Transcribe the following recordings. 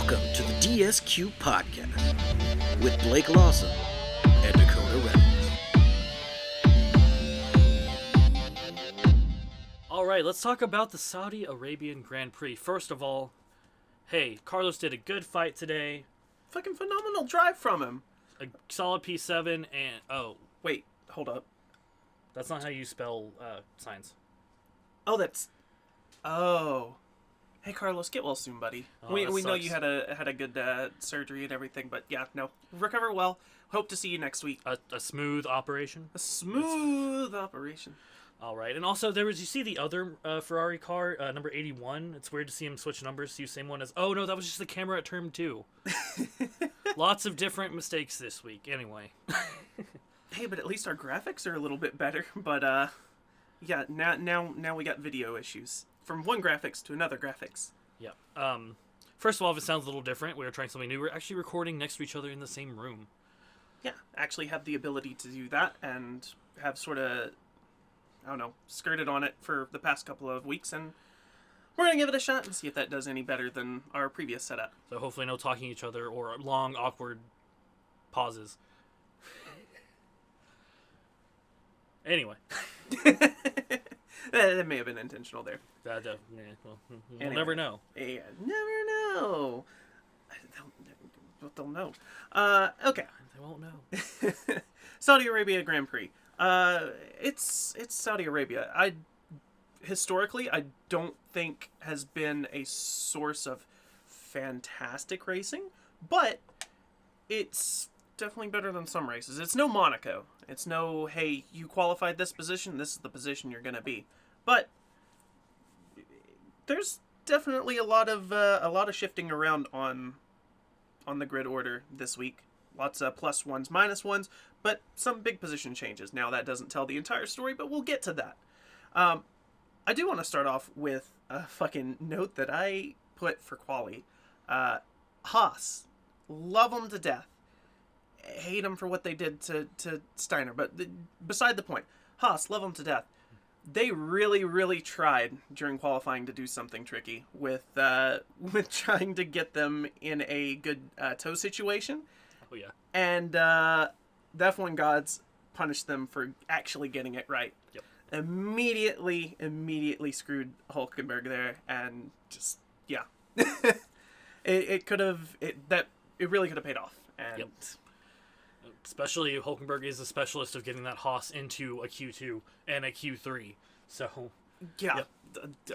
Welcome to the DSQ podcast with Blake Lawson and Dakota Reynolds. All right, let's talk about the Saudi Arabian Grand Prix. First of all, hey, Carlos did a good fight today. Fucking phenomenal drive from him. A solid P7 and... Wait, hold up. That's not how you spell signs. Oh, that's... Oh. Hey, Carlos, get well soon, buddy. We know sucks. you had a good surgery and everything, but yeah, no. Recover well. Hope to see you next week. A smooth operation. A smooth operation. All right, and also you see the other Ferrari car, number 81. It's weird to see him switch numbers to the same one as... Oh, no, that was just the camera at turn 2. Lots of different mistakes this week. Anyway. Hey, but at least our graphics are a little bit better. But, yeah, now we got video issues. From one graphics to another graphics. Yeah. First of all, if it sounds a little different, we were trying something new. We're actually recording next to each other in the same room. Yeah, actually have the ability to do that and have sort of, I don't know, skirted on it for the past couple of weeks, and we're going to give it a shot and see if that does any better than our previous setup. So hopefully no talking to each other or long, awkward pauses. Anyway. That may have been intentional there. We'll never know. Yeah, never know. They'll know. Okay. They won't know. Saudi Arabia Grand Prix. It's Saudi Arabia. Historically, I don't think has been a source of fantastic racing, but it's definitely better than some races. It's no Monaco. It's no, hey, you qualified this position, this is the position you're going to be. But there's definitely a lot of shifting around on the grid order this week. Lots of plus ones, minus ones, but some big position changes. Now that doesn't tell the entire story, but we'll get to that. I do want to start off with a fucking note that I put for quali. Haas, love them to death. Hate them for what they did to Steiner, but beside the point. Haas, love them to death. They really, really tried during qualifying to do something tricky with trying to get them in a good tow situation. Oh, yeah. And the F1 gods punished them for actually getting it right. Yep. Immediately screwed Hulkenberg there, and just, yeah. it really could have paid off. And yep. Especially Hulkenberg is a specialist of getting that Haas into a Q2 and a Q3. So, yeah, yep.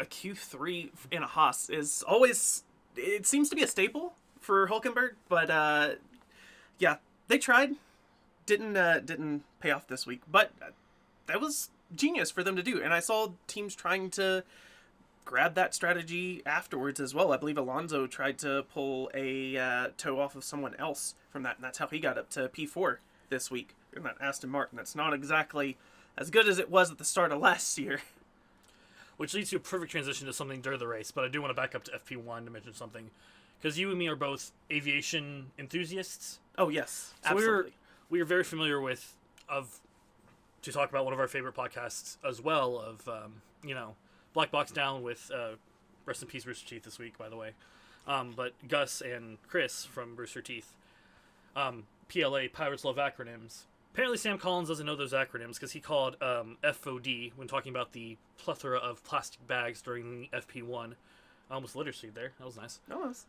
A Q3 in a Haas is always, it seems to be a staple for Hulkenberg, but yeah, they tried, didn't pay off this week, but that was genius for them to do, and I saw teams trying to grab that strategy afterwards as well. I believe Alonso tried to pull a toe off of someone else from that, and that's how he got up to P4 this week in that Aston Martin. That's not exactly as good as it was at the start of last year. Which leads to a perfect transition to something during the race, but I do want to back up to FP1 to mention something, because you and me are both aviation enthusiasts. Oh, yes, so absolutely. We are very familiar to talk about one of our favorite podcasts as well, of, Black Box Down with, rest in peace, Rooster Teeth this week, by the way. But Gus and Chris from Rooster Teeth. PLA, Pirates Love Acronyms. Apparently Sam Collins doesn't know those acronyms because he called FOD when talking about the plethora of plastic bags during the FP1. I almost literacy there. That was nice. Almost.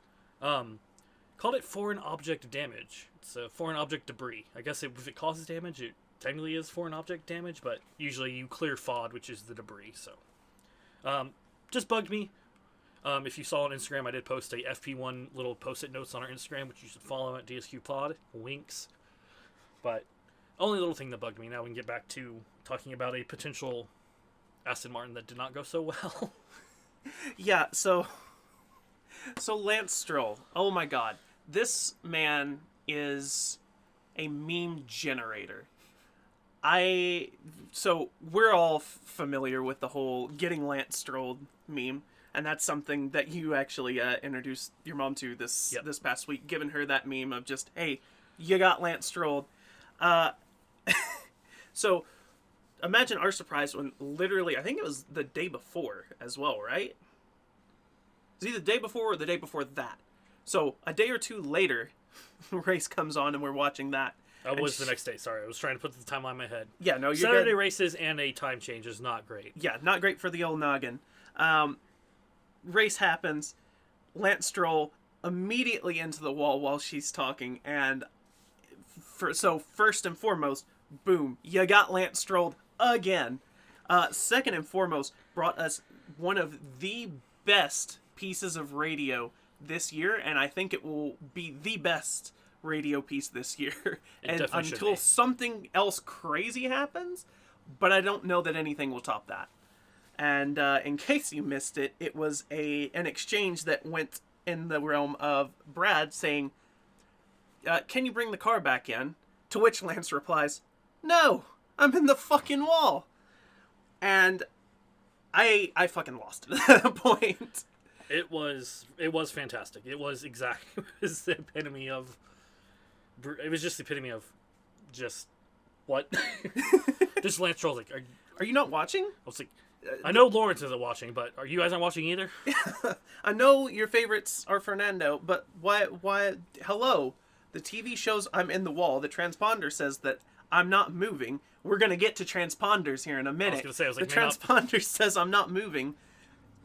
Called it foreign object damage. It's foreign object debris. I guess if it causes damage, it technically is foreign object damage, but usually you clear FOD, which is the debris, so... just bugged me. If you saw on Instagram, I did post a FP1 little post-it notes on our Instagram, which you should follow at DSQ Pod. Winks. But only little thing that bugged me. Now we can get back to talking about a potential Aston Martin that did not go so well. Yeah, so Lance Stroll. Oh my god. This man is a meme generator. So we're all familiar with the whole getting Lance Stroll meme, and that's something that you actually introduced your mom to this past week, giving her that meme of just, hey, you got Lance Stroll. So imagine our surprise when literally, I think it was the day before as well, right? It was either the day before or the day before that, So a day or two later, the race comes on and we're watching that. That was the next day. Sorry, I was trying to put the timeline in my head. Yeah, no, you're Saturday good. races and a time change is not great. Yeah, not great for the old noggin. Race happens. Lance Stroll immediately into the wall while she's talking, and so first and foremost, boom, you got Lance Stroll again. Second and foremost, brought us one of the best pieces of radio this year, and I think it will be the best radio piece this year. And until something else crazy happens, but I don't know that anything will top that. And in case you missed it, it was an exchange that went in the realm of Brad saying, can you bring the car back in? To which Lance replies, no, I'm in the fucking wall. And I fucking lost it at that point. It was fantastic. It was exactly the epitome of. It was just the epitome of, just what? Just Lance Stroll. Like, are you not watching? I was like, I know Lawrence isn't watching, but are you guys not watching either? I know your favorites are Fernando, but why? Hello, the TV shows I'm in the wall. The transponder says that I'm not moving. We're gonna get to transponders here in a minute. I was like, the transponder says I'm not moving.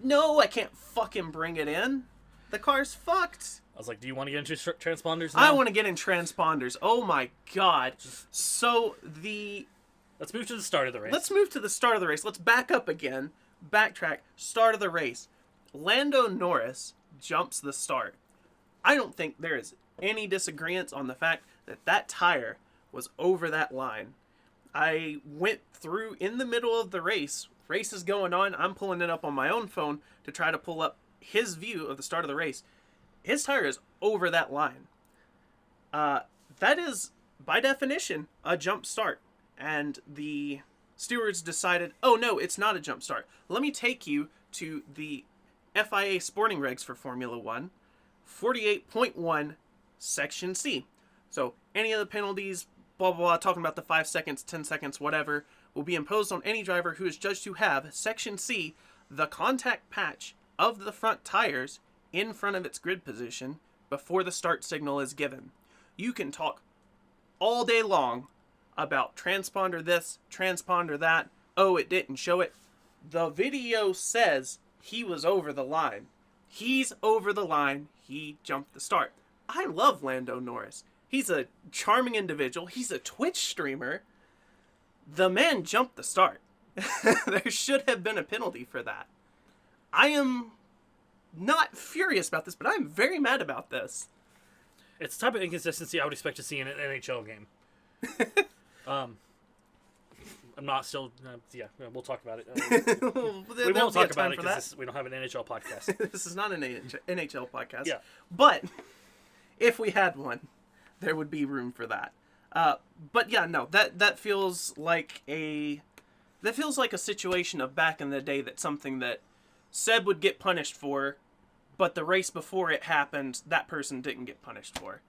No, I can't fucking bring it in. The car's fucked. I was like, do you want to get into transponders now? I want to get in transponders. Oh my god. So let's move to the start of the race. Let's move to the start of the race. Let's back up again. Backtrack. Start of the race. Lando Norris jumps the start. I don't think there is any disagreement on the fact that that tire was over that line. I went through in the middle of the race. Race is going on. I'm pulling it up on my own phone to try to pull up his view of the start of the race. His tire is over that line. That is, by definition, a jump start. And the stewards decided, oh no, it's not a jump start. Let me take you to the FIA sporting regs for Formula 1, 48.1, Section C. So any of the penalties, blah, blah, blah, talking about the 5 seconds, 10 seconds, whatever, will be imposed on any driver who is judged to have, Section C, the contact patch of the front tires in front of its grid position before the start signal is given. You can talk all day long about transponder this, transponder that. Oh, it didn't show it. The video says he was over the line. He's over the line. He jumped the start. I love Lando Norris. He's a charming individual. He's a Twitch streamer. The man jumped the start. There should have been a penalty for that. I am not furious about this, but I'm very mad about this. It's the type of inconsistency I would expect to see in an NHL game. I'm not still. Yeah, we'll talk about it. We won't talk about it because we don't have an NHL podcast. This is not an NHL podcast. Yeah. But if we had one, there would be room for that. But yeah, no, that feels like a situation of back in the day, that something that Seb would get punished for, but the race before it happened, that person didn't get punished for.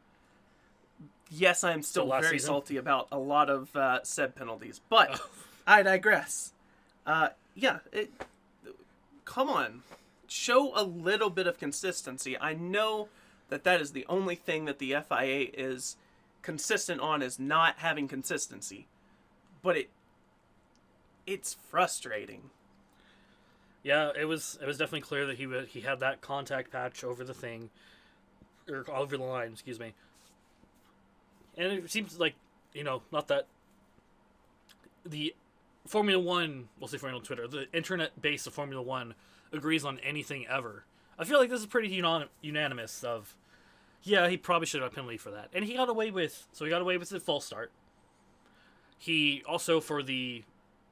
Yes, I am still very salty about a lot of Seb penalties, but I digress. Come on. Show a little bit of consistency. I know that is the only thing that the FIA is consistent on, is not having consistency. But it's frustrating. Yeah, it was definitely clear that he had that contact patch over the thing, or over the line, excuse me. And it seems like, not that the Formula One, we'll say Formula Twitter, the internet base of Formula One agrees on anything ever. I feel like this is pretty unanimous of, yeah, he probably should have a penalty for that. And he got away with the false start. He also, for the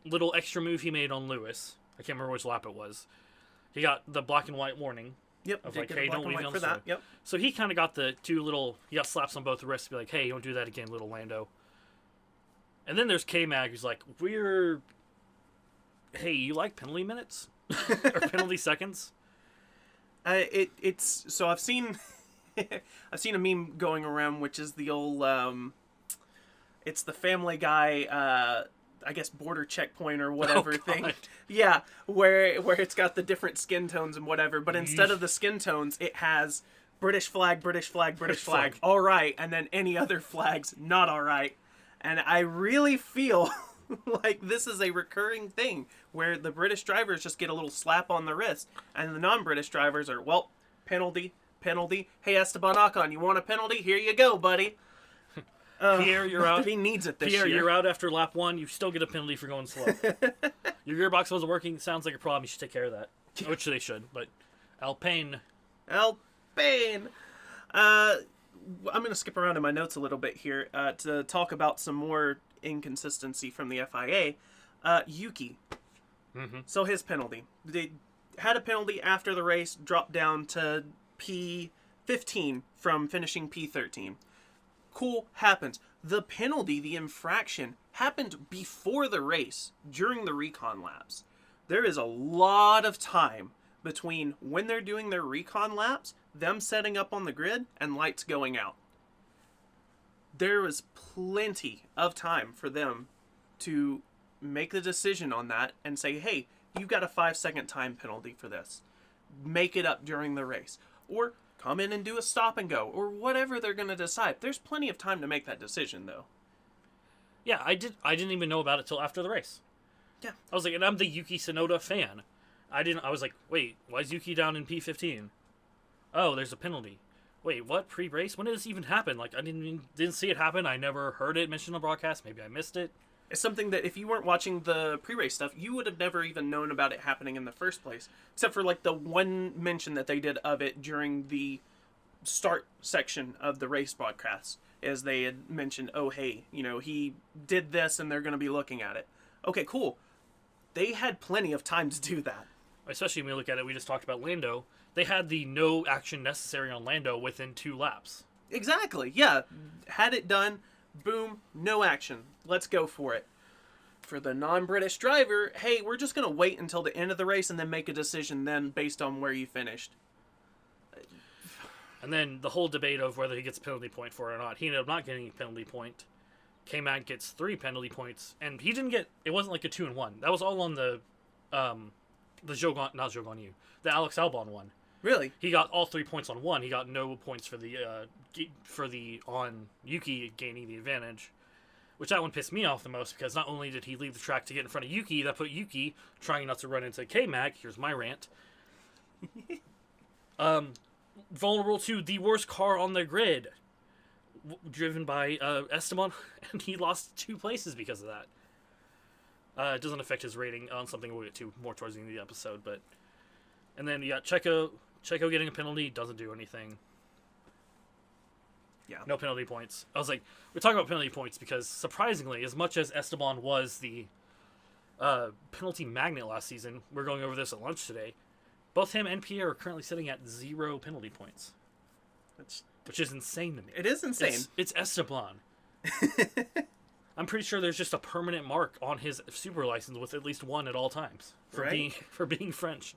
little extra move he made on Lewis, I can't remember which lap it was, he got the black and white warning. Yep, of like, hey, don't leave me on the start. Yep. So he kind of got he got slaps on both wrists to be like, hey, don't do that again, little Lando. And then there's K-Mag who's like, hey, you like penalty minutes? Or penalty seconds? So I've seen a meme going around, which is the old, it's the Family Guy, I guess border checkpoint or whatever thing. Yeah, where it's got the different skin tones and whatever, but instead of the skin tones, it has British flag, British flag, British flag, flag. all right, and then any other flags, not all right. And I really feel like this is a recurring thing where the British drivers just get a little slap on the wrist, and the non-British drivers are, well, penalty, penalty. Hey, Esteban Ocon, you want a penalty? Here you go, buddy. Pierre, you're out. He needs it this Pierre, year. you're out after lap 1. You still get a penalty for going slow. Your gearbox wasn't working. Sounds like a problem. You should take care of that. Which they should. But Alpain. Alpain. I'm going to skip around in my notes a little bit here to talk about some more inconsistency from the FIA. Yuki. Mm-hmm. So his penalty. They had a penalty after the race, dropped down to P15 from finishing P13. Cool, happens. The penalty, the infraction, happened before the race, during the recon laps. There is a lot of time between when they're doing their recon laps, them setting up on the grid, and lights going out. There was plenty of time for them to make the decision on that and say, hey, you've got a 5-second time penalty for this. Make it up during the race. Or come in and do a stop and go, or whatever they're going to decide. There's plenty of time to make that decision, though. Yeah, I didn't even know about it till after the race. Yeah. I was like, and I'm the Yuki Tsunoda fan. I was like, wait, why is Yuki down in P15? Oh, there's a penalty. Wait, what? Pre-race? When did this even happen? Like, I didn't see it happen. I never heard it mentioned on the broadcast. Maybe I missed it. It's something that if you weren't watching the pre-race stuff, you would have never even known about it happening in the first place. Except for, like, the one mention that they did of it during the start section of the race broadcast. As they had mentioned, oh, hey, he did this and they're going to be looking at it. Okay, cool. They had plenty of time to do that. Especially when we look at it, we just talked about Lando. They had the no action necessary on Lando within 2 laps. Exactly, yeah. Had it done, boom, no action. Let's go for it. For the non-British driver, hey, we're just going to wait until the end of the race and then make a decision then based on where you finished. And then the whole debate of whether he gets a penalty point for it or not. He ended up not getting a penalty point. K-Mag gets 3 penalty points. And he didn't get... It wasn't like a 2-1. That was all on the Jogan... Not Jogan Yu. The Alex Albon one. Really? He got all 3 points on one. He got no points for the on Yuki gaining the advantage. Which that one pissed me off the most because not only did he leave the track to get in front of Yuki, that put Yuki trying not to run into K-Mag. Here's my rant. Vulnerable to the worst car on the grid, driven by Esteban, and he lost 2 places because of that. It doesn't affect his rating on something we'll get to more towards the end of the episode, but... And then you got Checo getting a penalty, doesn't do anything. Yeah. No penalty points. I was like, we're talking about penalty points because, surprisingly, as much as Esteban was the penalty magnet last season, we're going over this at lunch today, both him and Pierre are currently sitting at 0 penalty points. Which is insane to me. It is insane. It's Esteban. I'm pretty sure there's just a permanent mark on his super license with at least 1 at all times for being French.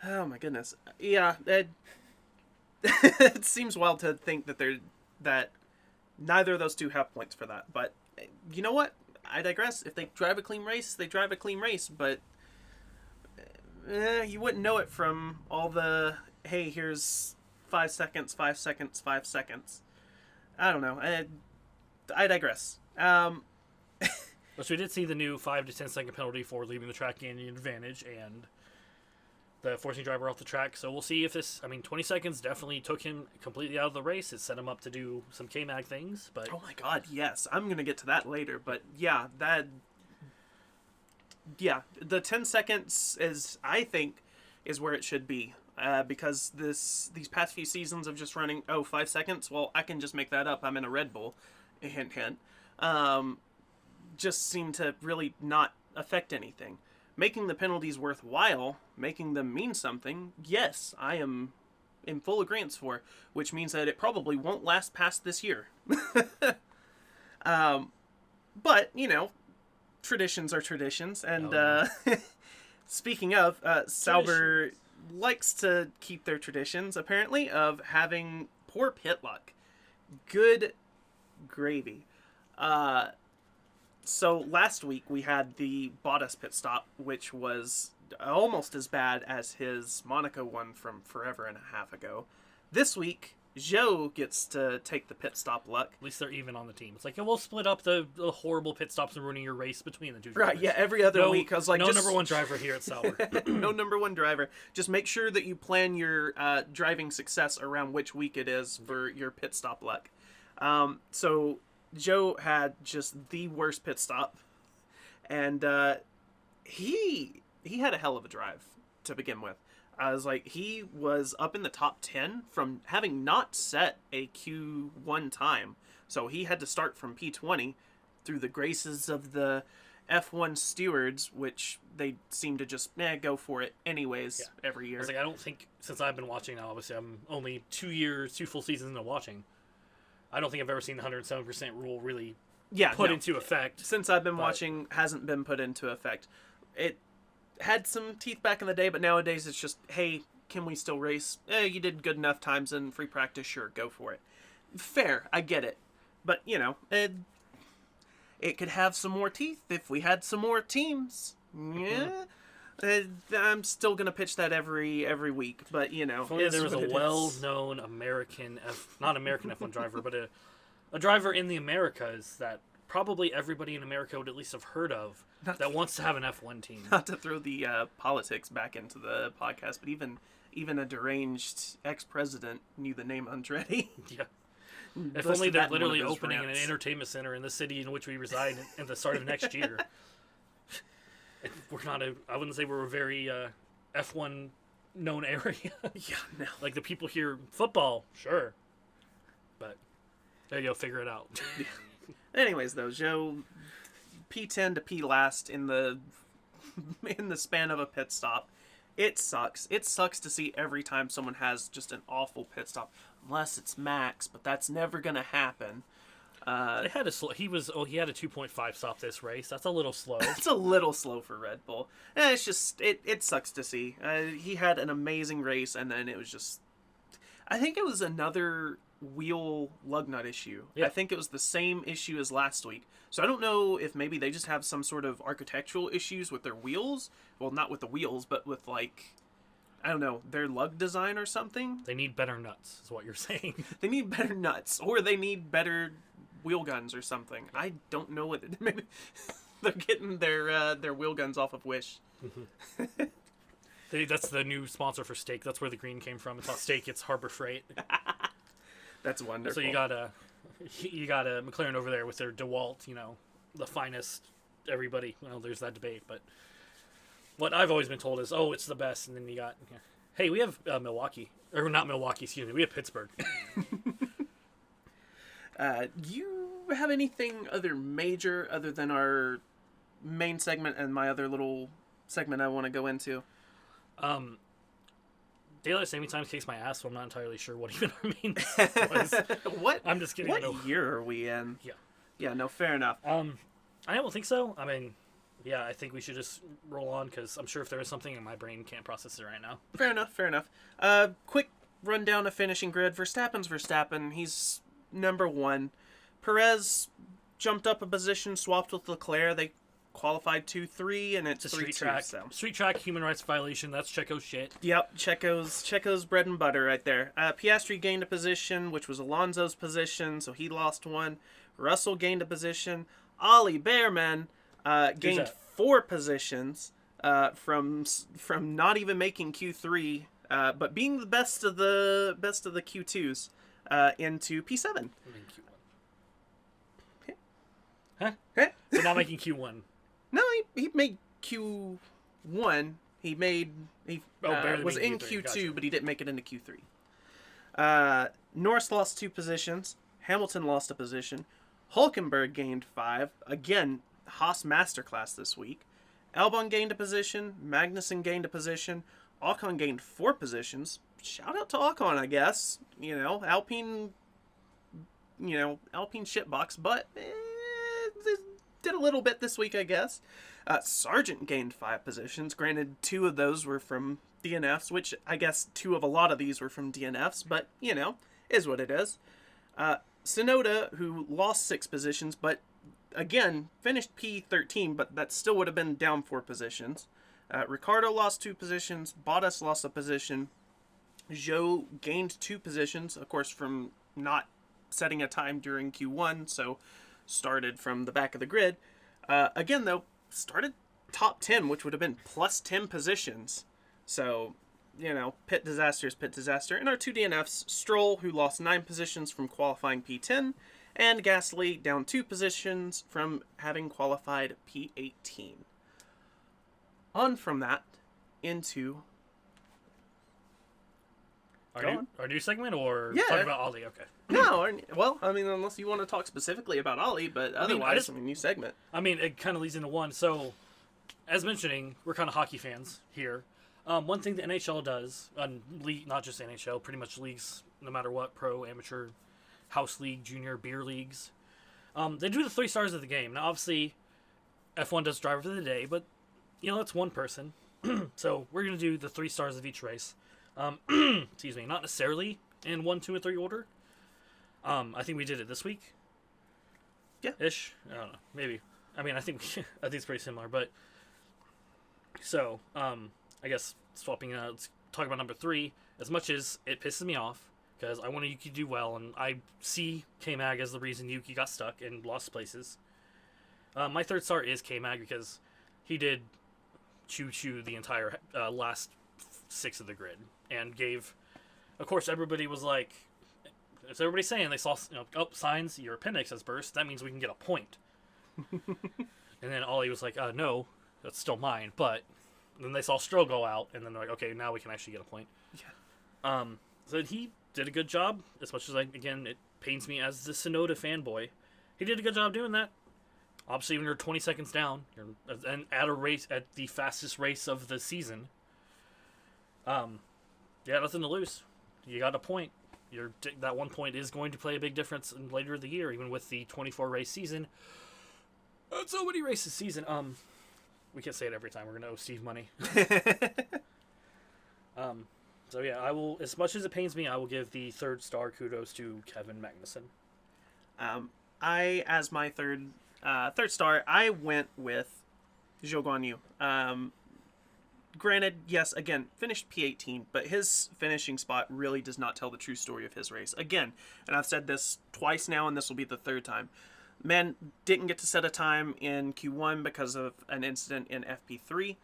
Oh my goodness. Yeah, it seems wild to think that neither of those two have points for that. But you know what? I digress. If they drive a clean race, they drive a clean race. But you wouldn't know it from all the, hey, here's 5 seconds, 5 seconds, 5 seconds. I don't know. I digress. But we did see the new 5 to 10 second penalty for leaving the track gaining an advantage and the forcing driver off the track. So we'll see if this... 20 seconds definitely took him completely out of the race. It set him up to do some K-Mag things, but... Oh my god, yes. I'm going to get to that later, but yeah, the 10 seconds I think, is where it should be. Because these past few seasons of just running, 5 seconds? Well, I can just make that up. I'm in a Red Bull. Hint, hint. Just seem to really not affect anything. Making the penalties worthwhile, making them mean something, yes, I am in full agreement for, which means that it probably won't last past this year. But, traditions are traditions, and speaking of, Sauber likes to keep their traditions, apparently, of having poor pit luck. Good gravy. So last week we had the Bottas pit stop, which was almost as bad as his Monaco one from forever and a half ago. This week, Joe gets to take the pit stop luck. At least they're even on the team. It's like, yeah, we'll split up the horrible pit stops and ruining your race between the two drivers. Right, yeah, every other week. I was like, no just... number one driver here at Sauber. No number one driver. Just make sure that you plan your driving success around which week it is for your pit stop luck. So Joe had just the worst pit stop. And he had a hell of a drive to begin with. I was like, he was up in the top 10 from having not set a Q1 time. So he had to start from P20 through the graces of the F1 stewards, which they seem to just go for it anyways every year. I was like, I don't think, since I've been watching now, obviously I'm only 2 full seasons into watching. I don't think I've ever seen the 107% rule really put into effect. Since I've been watching, hasn't been put into effect. It had some teeth back in the day, but nowadays it's just, hey, can we still race? You did good enough times in free practice, sure, go for it. Fair, I get it. But, it could have some more teeth if we had some more teams. Yeah. I'm still going to pitch that every week, but, If only there was a well-known not American F1 driver, but a driver in the Americas that probably everybody in America would at least have heard of that wants to have an F1 team. Not to throw the politics back into the podcast, but even a deranged ex-president knew the name Andretti. Yeah. If only they're literally opening an entertainment center in the city in which we reside at the start of next year. I wouldn't say we're a very F1 known area. Yeah, no. Like the people here, football, sure. But there you go, figure it out. Anyways, though, Joe, P10 to P last in the span of a pit stop. It sucks. It sucks to see every time someone has just an awful pit stop, unless it's Max, but that's never gonna happen. He had a 2.5 stop this race. That's a little slow. It's a little slow for Red Bull. It's just it sucks to see. He had an amazing race, and then it was just. I think it was another wheel lug nut issue. Yeah. I think it was the same issue as last week. So I don't know if maybe they just have some sort of architectural issues with their wheels. Well, not with the wheels, but with I don't know, their lug design or something. They need better nuts, is what you're saying. They need better nuts, or they need better wheel guns or something. I don't know what it. Maybe they're getting their wheel guns off of Wish. That's the new sponsor for steak. That's where the green came from. It's not steak, it's Harbor Freight. That's wonderful. So you got a McLaren over there with their DeWalt, the finest. Everybody, well, there's that debate, but what I've always been told is, oh, it's the best, and then you got, hey, we have Milwaukee, or not Milwaukee, excuse me, we have Pittsburgh. You have anything major other than our main segment and my other little segment I want to go into? Daylight saving time kicks my ass, so I'm not entirely sure what even our main was. What? I'm just kidding. What year are we in? Yeah. Yeah, no, fair enough. I don't think so. I mean, yeah, I think we should just roll on, because I'm sure if there is something, my brain can't process it right now. Fair enough. Quick rundown of finishing grid. Verstappen's Verstappen. He's number one. Perez jumped up a position, swapped with Leclerc. They qualified 2-3, and it's 3-2. Street track. So. Street track, human rights violation. That's Checo's shit. Yep, Checo's bread and butter right there. Piastri gained a position, which was Alonso's position, so he lost one. Russell gained a position. Ollie Behrman gained 4 positions from not even making Q3, but being the best of the Q2s into P7. Huh? So not making Q1. No, he made Q1. He was in Q2, gotcha. But he didn't make it into Q3. Norris lost 2 positions. Hamilton lost a position. Hulkenberg gained 5. Again, Haas Masterclass this week. Albon gained a position. Magnussen gained a position. Ocon gained 4 positions. Shout out to Ocon, I guess. Alpine shitbox, but did a little bit this week, I guess. Sargent gained 5 positions. Granted, 2 of those were from DNFs, which I guess 2 of a lot of these were from DNFs, but, is what it is. Tsunoda, who lost 6 positions, but, again, finished P13, but that still would have been down 4 positions. Ricardo lost 2 positions. Bottas lost a position. Zhou gained 2 positions, of course, from not setting a time during Q1, so started from the back of the grid. Again, though, started top 10, which would have been plus 10 positions. So, pit disaster is pit disaster. And our 2 DNFs, Stroll, who lost 9 positions from qualifying P10, and Gasly down 2 positions from having qualified P18. On from that into... Our new segment, or Yeah. talking about Ollie? Okay. No, well, I mean, unless you want to talk specifically about Ollie, but otherwise, new segment. I mean, it kind of leads into one. So, as mentioning, we're kind of hockey fans here. One thing the NHL does, not just NHL, pretty much leagues, no matter what, pro, amateur, house league, junior, beer leagues, they do the 3 stars of the game. Now, obviously, F1 does driver of the day, but, it's one person. So, we're going to do the 3 stars of each race. Excuse me, not necessarily in 1, 2, and 3 order. I think we did it this week. Yeah. Ish. I don't know. Maybe. I mean, I think it's pretty similar. But so, I guess swapping. Let's talk about number 3. As much as it pisses me off because I wanted Yuki to do well, and I see K-Mag as the reason Yuki got stuck and lost places. My 3rd star is K-Mag because he did choo the entire last 6 of the grid and gave. Of course, everybody was like. It's everybody saying they saw, signs, your appendix has burst. That means we can get a point. And then Ollie was like, no, that's still mine. But then they saw Stroll go out, and then they're like, okay, now we can actually get a point. Yeah. So he did a good job. As much as it pains me as the Sonoda fanboy, he did a good job doing that. Obviously, when you're 20 seconds down, and at a race at the fastest race of the season, nothing to lose. You got a point. That 1 point is going to play a big difference in later of the year, even with the 24 race season. That's so many races season. We can't say it every time. We're gonna owe Steve money. So yeah, I will. As much as it pains me, I will give the 3rd star kudos to Kevin Magnussen. As my third star, I went with Zhou Guanyu. Granted, yes, again, finished P18, but his finishing spot really does not tell the true story of his race. Again, and I've said this twice now, and this will be the 3rd time. Man didn't get to set a time in Q1 because of an incident in FP3.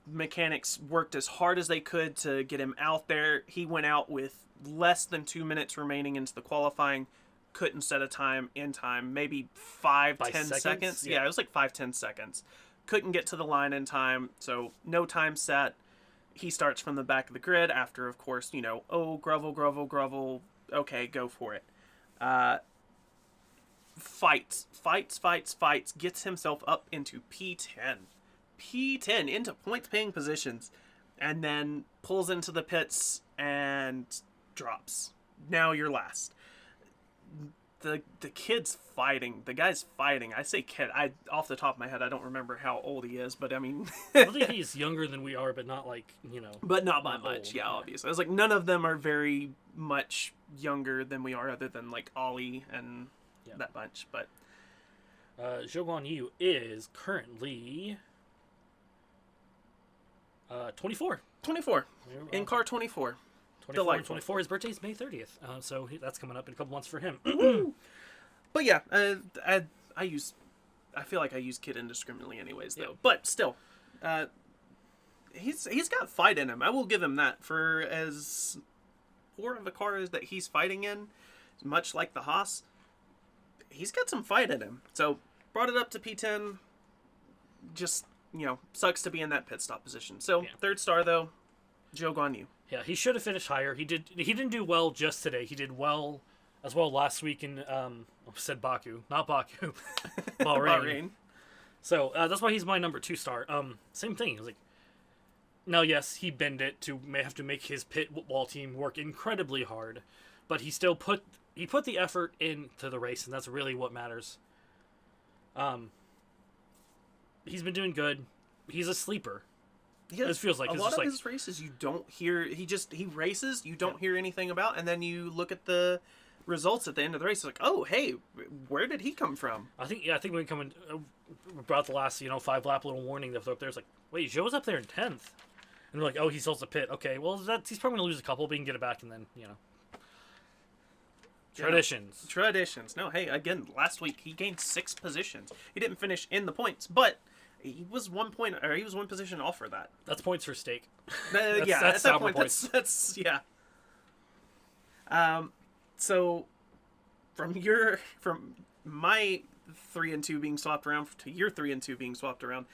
Mechanics worked as hard as they could to get him out there. He went out with less than 2 minutes remaining into the qualifying. Couldn't set a time in time, maybe 5-10 seconds. Yeah, it was like 5-10 seconds. Couldn't get to the line in time, so no time set. He starts from the back of the grid after, of course, grovel, okay, go for it. Fights, gets himself up into P10 into points-paying positions, and then pulls into the pits and drops. Now you're last. The kid's fighting. The guy's fighting. I say kid. Off the top of my head, I don't remember how old he is, but I mean... I believe he's younger than we are, but not like, But not by much, old. Yeah, obviously. I was like, none of them are very much younger than we are, other than like Ollie and that bunch, but... Zhou Guanyu is currently 24. 24. In car 24. 24 and 24. His birthday's May 30th. So that's coming up in a couple months for him. But yeah, I feel like I use kid indiscriminately anyways, though. Yeah. But still, he's got fight in him. I will give him that. For as poor of a car as that he's fighting in, much like the Haas, he's got some fight in him. So brought it up to P10. Just, sucks to be in that pit stop position. So 3rd star though, Zhou Guanyu. Yeah, he should have finished higher. He didn't do well just today. He did well as well last week in I said Baku, not Baku, Bahrain. So that's why he's my number 2 star. Same thing. It was like, now yes, he bent it to have to make his pit wall team work incredibly hard, but he still put the effort into the race, and that's really what matters. He's been doing good. He's a sleeper. It feels like a lot of his races you don't hear. He races, you don't hear anything about, and then you look at the results at the end of the race. It's like, oh hey, where did he come from? I think when we come in about the last 5 lap little warning that was up there. It's like, wait, Joe's up there in 10th, And we're like, oh, he sells the pit. Okay, well, he's probably going to lose a couple, but he can get it back, and then, Traditions. Traditions. No, hey, again, last week he gained 6 positions. He didn't finish in the points, but he was 1 point, or he was 1 position off for that. That's points for steak. That's at that point, points. That's yeah. So from my 3 and 2 being swapped around to your 3 and 2 being swapped around,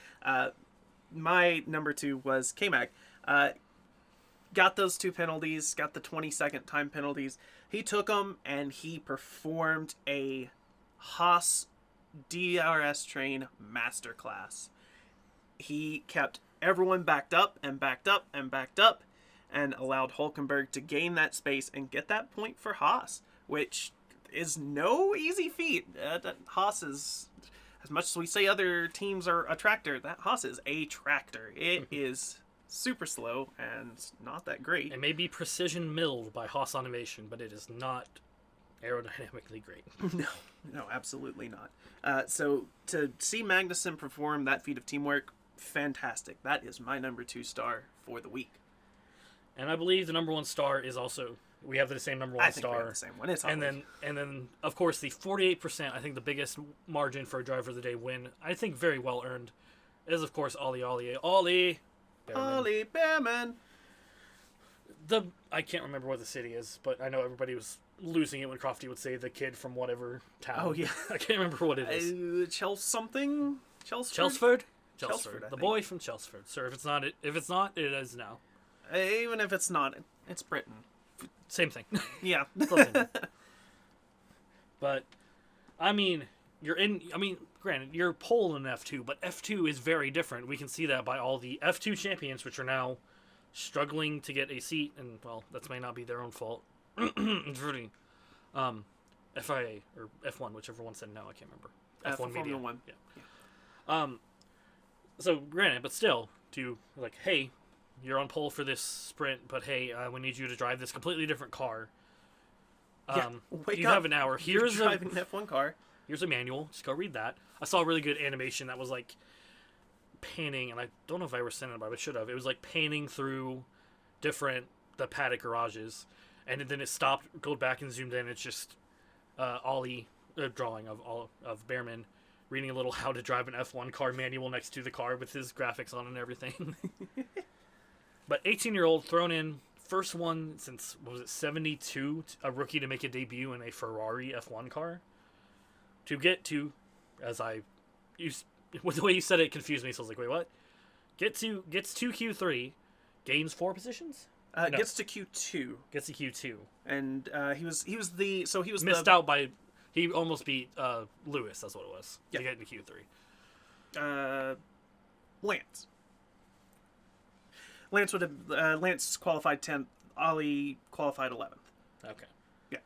my number 2 was K-Mag. Got those 2 penalties, got the 20-second time penalties. He took them and he performed a Haas DRS train masterclass. He kept everyone backed up and backed up and backed up, and allowed Hulkenberg to gain that space and get that point for Haas, which is no easy feat. Haas is, as much as we say other teams are a tractor, that Haas is a tractor. It is super slow and not that great. It may be precision milled by Haas Automation, but it is not aerodynamically great. No, absolutely not. So to see Magnussen perform that feat of teamwork, fantastic. That is my number 2 star for the week. And I believe the number 1 star is also, we have the same number 1 I think star. we have the same one. It's and then of course the 48%, I think the biggest margin for a driver of the day win, I think very well earned, is of course Ollie Behrman. I can't remember what the city is, but I know everybody was losing it when Crofty would say the kid from whatever town. Oh yeah, I can't remember what it is. Chelmsford. Chelmsford. Chelmsford, The boy from Chelmsford. Sir, if it's not, it is now. Even if it's not, it's Britain. Same thing. Yeah. But, I mean, granted, you're pole in F2, but F2 is very different. We can see that by all the F2 champions, which are now struggling to get a seat, and, well, that may not be their own fault. It's really, FIA, or F1, whichever one said no, I can't remember. F1 Media. 1. Yeah. So, granted, but still, hey, you're on pole for this sprint, but hey, we need you to drive this completely different car. You have an hour. Here's driving an F1 car. Here's a manual. Just go read that. I saw a really good animation that was like panning, and I don't know if I ever sent it, but I should have. It was like panning through the paddock garages, and then it stopped, go back and zoomed in. It's just Ollie, drawing of Behrman reading a little how to drive an F1 car manual next to the car with his graphics on and everything. But 18-year-old thrown in, first one since, 72, a rookie to make a debut in a Ferrari F1 car. To get to, with the way you said it confused me, so I was like, wait, what? Gets to Q3, gains 4 positions? No. Gets to Q2. Gets to Q2. And he was missed out by, he almost beat Lewis, that's what it was, to get into Q3. Lance qualified 10th. Ollie qualified 11th. Okay. Yeah.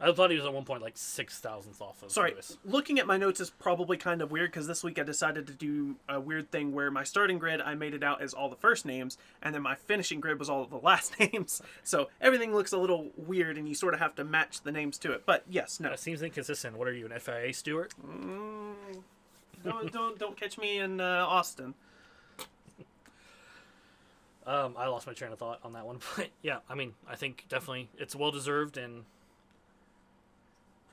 I thought he was at one point like 6,000th off of Lewis. Looking at my notes is probably kind of weird because this week I decided to do a weird thing where my starting grid, I made it out as all the first names, and then my finishing grid was all of the last names. So everything looks a little weird, and you sort of have to match the names to it. But yes, no. That seems inconsistent. What are you, an FIA steward? Don't catch me in Austin. I lost my train of thought on that one, but yeah, I mean, I think definitely it's well deserved, and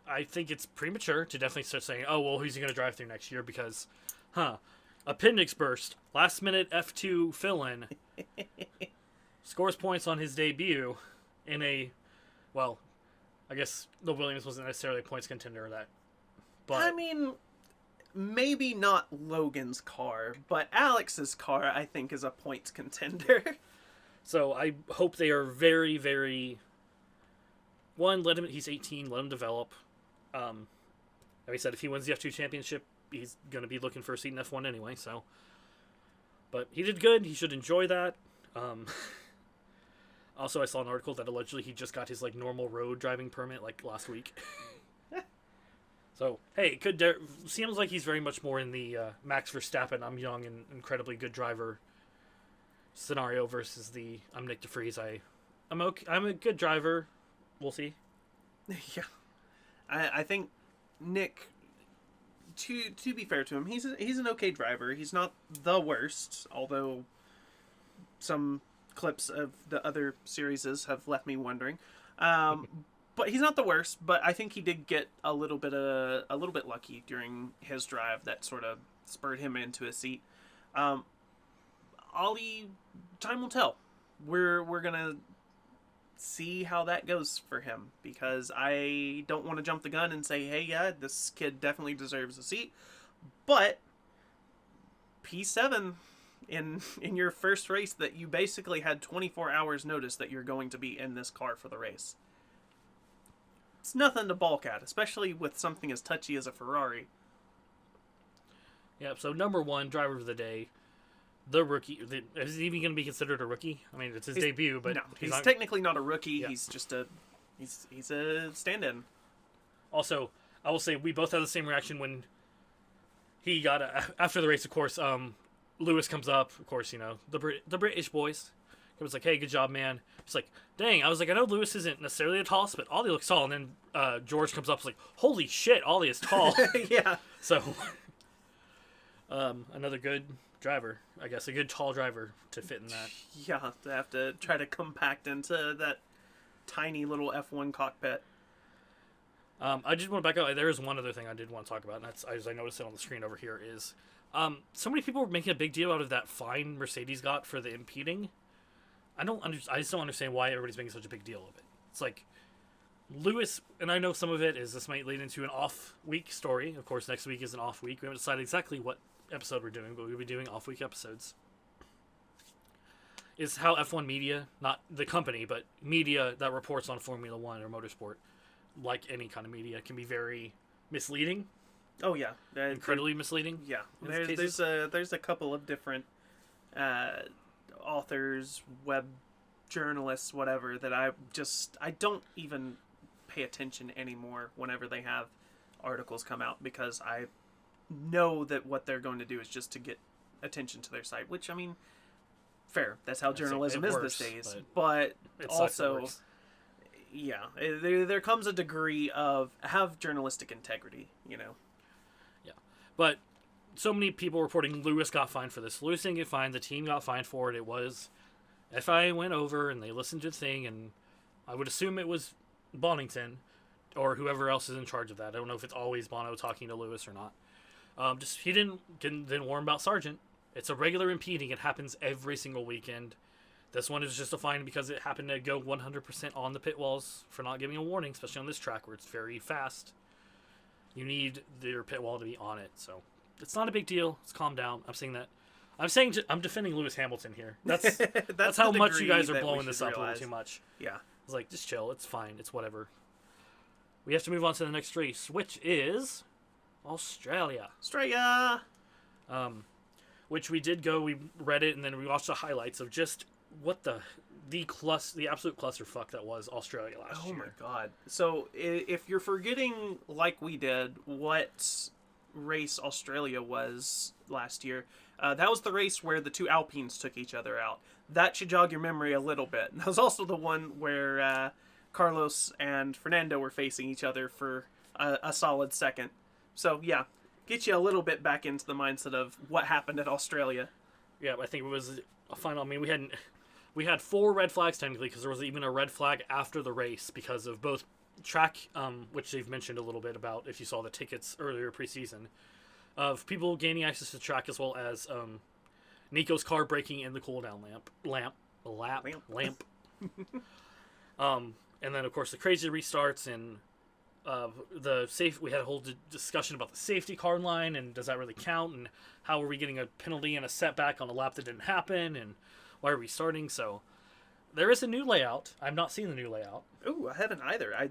I think it's premature to definitely start saying, oh, well, who's he going to drive through next year? Because, appendix burst, last minute F2 fill-in, scores points on his debut in a, well, I guess the Williams wasn't necessarily a points contender that, but I mean, maybe not Logan's car, but Alex's car, I think, is a points contender. So I hope they are very, very... One, he's 18, let him develop. Like I said, if he wins the F2 championship, he's going to be looking for a seat in F1 anyway, so... But he did good, he should enjoy that. Also, I saw an article that allegedly he just got his, normal road driving permit, last week. So, hey, seems like he's very much more in the Max Verstappen, I'm young and incredibly good driver scenario versus the I'm Nick DeFries, I'm a good driver. We'll see. Yeah. I think Nick, to be fair to him, he's an okay driver. He's not the worst, although some clips of the other series have left me wondering. But he's not the worst. But I think he did get a little bit lucky during his drive that sort of spurred him into a seat. Ollie, time will tell. We're gonna see how that goes for him, because I don't want to jump the gun and say, hey, yeah, this kid definitely deserves a seat. But P7 in your first race that you basically had 24 hours notice that you're going to be in this car for the race. It's nothing to balk at, especially with something as touchy as a Ferrari. Yeah, so number one, driver of the day, the rookie. Is he even going to be considered a rookie? I mean, it's his debut, but... No, he's not... technically not a rookie. Yeah. He's just a... He's a stand-in. Also, I will say we both had the same reaction when he got... after the race, of course, Lewis comes up. Of course, you know, the British boys. He was like, hey, good job, man. He's like, dang. I was like, I know Lewis isn't necessarily the tallest, but Ollie looks tall. And then George comes up and is like, holy shit, Ollie is tall. Yeah. So, another good driver, I guess, a good tall driver to fit in that. Yeah, to have to try to compact into that tiny little F1 cockpit. I just want to back up. There is one other thing I did want to talk about, and that's, as I noticed it on the screen over here, is so many people were making a big deal out of that fine Mercedes got for the impeding. I just don't understand why everybody's making such a big deal of it. It's like Lewis, and I know some of it is this might lead into an off-week story. Of course, next week is an off week. We haven't decided exactly what episode we're doing, but we'll be doing off-week episodes. Is how F1 media, not the company, but media that reports on Formula One or motorsport, like any kind of media, can be very misleading. Oh yeah, Incredibly misleading. Yeah, there's a couple of different authors, web journalists, whatever, that I don't even pay attention anymore whenever they have articles come out, because I know that what they're going to do is just to get attention to their site, which, I mean, fair. That's how journalism is these days. But also, yeah, there comes a degree of have journalistic integrity, you know. Yeah, but so many people reporting Lewis got fined for this. Lewis didn't get fined. The team got fined for it. It was FIA went over and they listened to the thing, and I would assume it was Bonington or whoever else is in charge of that. I don't know if it's always Bono talking to Lewis or not. Just he didn't warn about Sargent. It's a regular impeding. It happens every single weekend. This one is just a fine because it happened to go 100% on the pit walls for not giving a warning, especially on this track where it's very fast. You need your pit wall to be on it, so it's not a big deal. Let's calm down. I'm defending Lewis Hamilton here. That's how much you guys are blowing this up a little too much. Yeah, it's like, just chill. It's fine. It's whatever. We have to move on to the next race, which is Australia. Which we did go. We read it and then we watched the highlights of just what the absolute clusterfuck that was Australia last year. Oh my god! So if you're forgetting, like we did, what race Australia was last year, that was the race where the two Alpines took each other out. That should jog your memory a little bit. That was also the one where Carlos and Fernando were facing each other for a solid second. So yeah, get you a little bit back into the mindset of what happened at Australia. Yeah, I think it was a final. I mean, we had 4 red flags technically, because there was even a red flag after the race because of both track, which they've mentioned a little bit about if you saw the tickets earlier preseason, of people gaining access to the track, as well as Nico's car breaking in the cooldown lamp. And then of course the crazy restarts and we had a whole discussion about the safety car line and does that really count, and how are we getting a penalty and a setback on a lap that didn't happen, and why are we starting? So there is a new layout. I've not seen the new layout. Ooh, I haven't either. I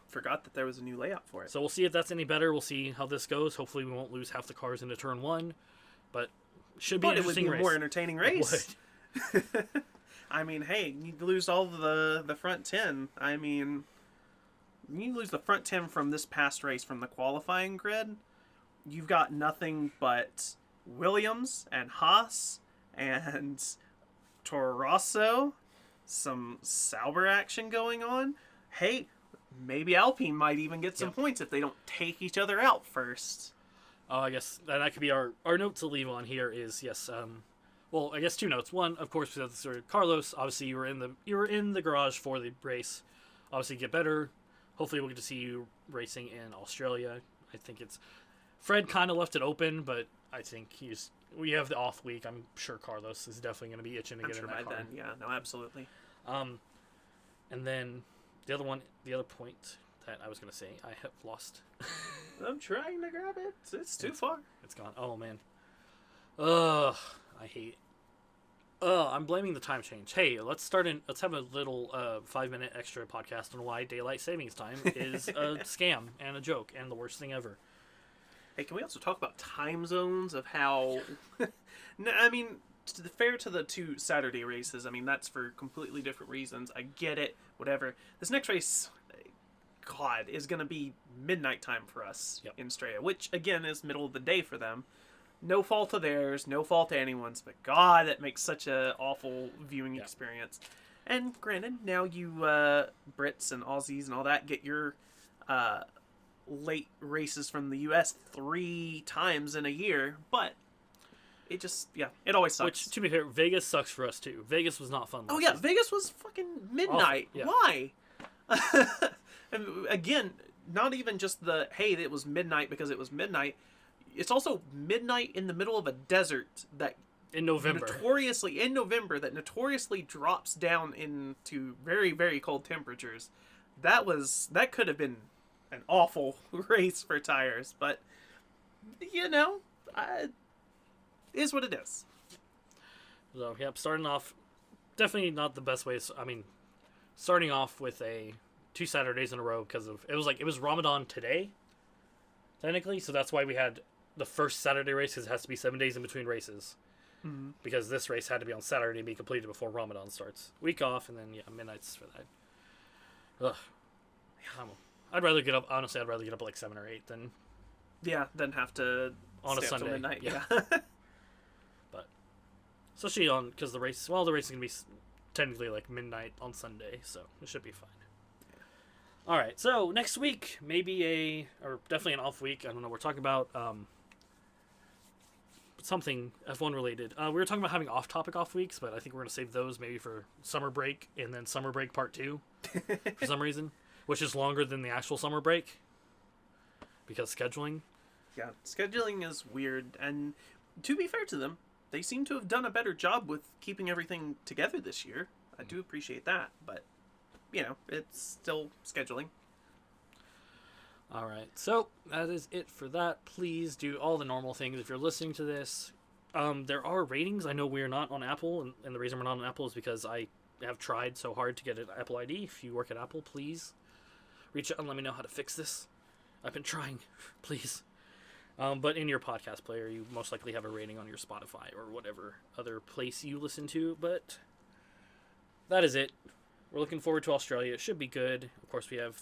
forgot that there was a new layout for it. So we'll see if that's any better. We'll see how this goes. Hopefully we won't lose half the cars into turn 1, but should be an interesting race. It would be a more entertaining race. It would. I mean, hey, you lose all the front 10. I mean, you lose the front 10 from this past race, from the qualifying grid. You've got nothing but Williams and Haas and Toro Rosso, some Sauber action going on. Hey, maybe Alpine might even get some points if they don't take each other out first. I guess that could be our note to leave on here is, yes, Well, I guess 2 notes. One, of course, Carlos. Obviously, you were in the garage for the race. Obviously, get better. Hopefully, we'll get to see you racing in Australia. I think Fred kind of left it open, but I think we have the off week. I'm sure Carlos is definitely going to be itching to get in that car. Then, yeah, no, absolutely. And then the other point that I was going to say, I have lost. I'm trying to grab it. It's too far. It's gone. Oh man. I hate. I'm blaming the time change. Hey, let's have a little 5-minute extra podcast on why daylight savings time is a scam and a joke and the worst thing ever. Hey, can we also talk about time zones of how? I mean, fair to the 2 Saturday races. I mean, that's for completely different reasons. I get it. Whatever. This next race, God, is going to be midnight time for us in Australia, which again is middle of the day for them. No fault of theirs, no fault of anyone's, but God, that makes such a awful viewing experience. And granted, now you Brits and Aussies and all that get your late races from the U.S. 3 times in a year, but it just, it always sucks. Which, to be fair, Vegas sucks for us too. Vegas was not fun last year. season. Vegas was fucking midnight. Why? And again, not even just it was midnight because it was midnight. It's also midnight in the middle of a desert that in November notoriously drops down into very, very cold temperatures. That could have been an awful race for tires, but is what it is. So starting off, definitely not the best way. I mean, starting off with 2 Saturdays in a row because it was Ramadan today, technically, so that's why we had the first Saturday race because it has to be 7 days in between races. Mm-hmm. Because this race had to be on Saturday and be completed before Ramadan starts. Week off, and then, midnights for that. Ugh. I'd rather get up at like 7 or 8 than... Yeah, than have to on a stay Sunday. Up till midnight, yeah. But, especially because the race is going to be technically like midnight on Sunday, so it should be fine. Yeah. Alright, so next week, maybe or definitely an off week. I don't know, we're talking about... something F1 related. We were talking about having off-topic off weeks, but I think we're going to save those maybe for summer break and then summer break part 2 for some reason, which is longer than the actual summer break because scheduling. Yeah, scheduling is weird, and to be fair to them, they seem to have done a better job with keeping everything together this year. I do appreciate that, but it's still scheduling. Alright, so that is it for that. Please do all the normal things if you're listening to this. There are ratings. I know we're not on Apple, and the reason we're not on Apple is because I have tried so hard to get an Apple ID. If you work at Apple, please reach out and let me know how to fix this. I've been trying. Please. But in your podcast player, you most likely have a rating on your Spotify or whatever other place you listen to. But that is it. We're looking forward to Australia. It should be good. Of course, we have...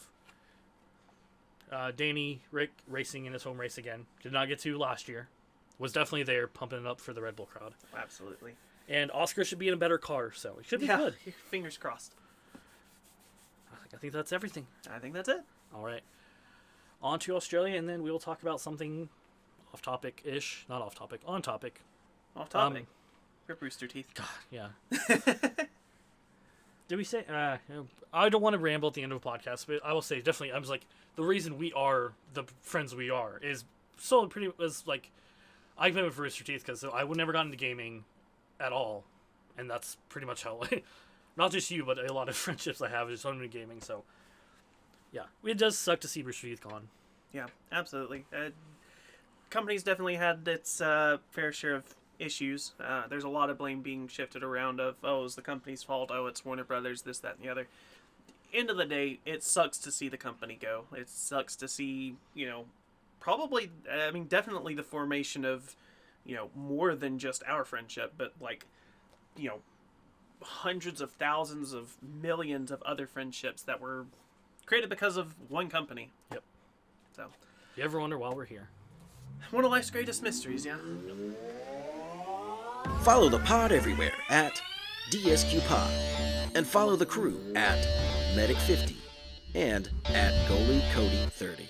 Danny Rick racing in his home race again. Did not get to last year. Was definitely there pumping it up for the Red Bull crowd. Absolutely. And Oscar should be in a better car, so it should be good. Fingers crossed. I think that's everything. I think that's it. All right. On to Australia, and then we'll talk about something off-topic-ish. Not off-topic. On-topic. Off-topic. Rip Rooster teeth. God, yeah. Did we say... I don't want to ramble at the end of a podcast, but I will say, definitely, I was like, the reason we are the friends we are is I've been with Rooster Teeth because I would never got into gaming at all. And that's pretty much how, not just you, but a lot of friendships I have is only gaming, so... Yeah, it does suck to see Rooster Teeth gone. Yeah, absolutely. Company's definitely had its fair share of issues. There's a lot of blame being shifted around of, it's the company's fault, it's Warner Brothers, this, that, and the other. End of the day, it sucks to see the company go. It sucks to see, definitely the formation of, more than just our friendship, but hundreds of thousands of millions of other friendships that were created because of one company. Yep. So, you ever wonder why we're here? One of life's greatest mysteries, yeah. Follow the pod everywhere at DSQ Pod, and follow the crew at Medic50 and at Goalie Cody 30.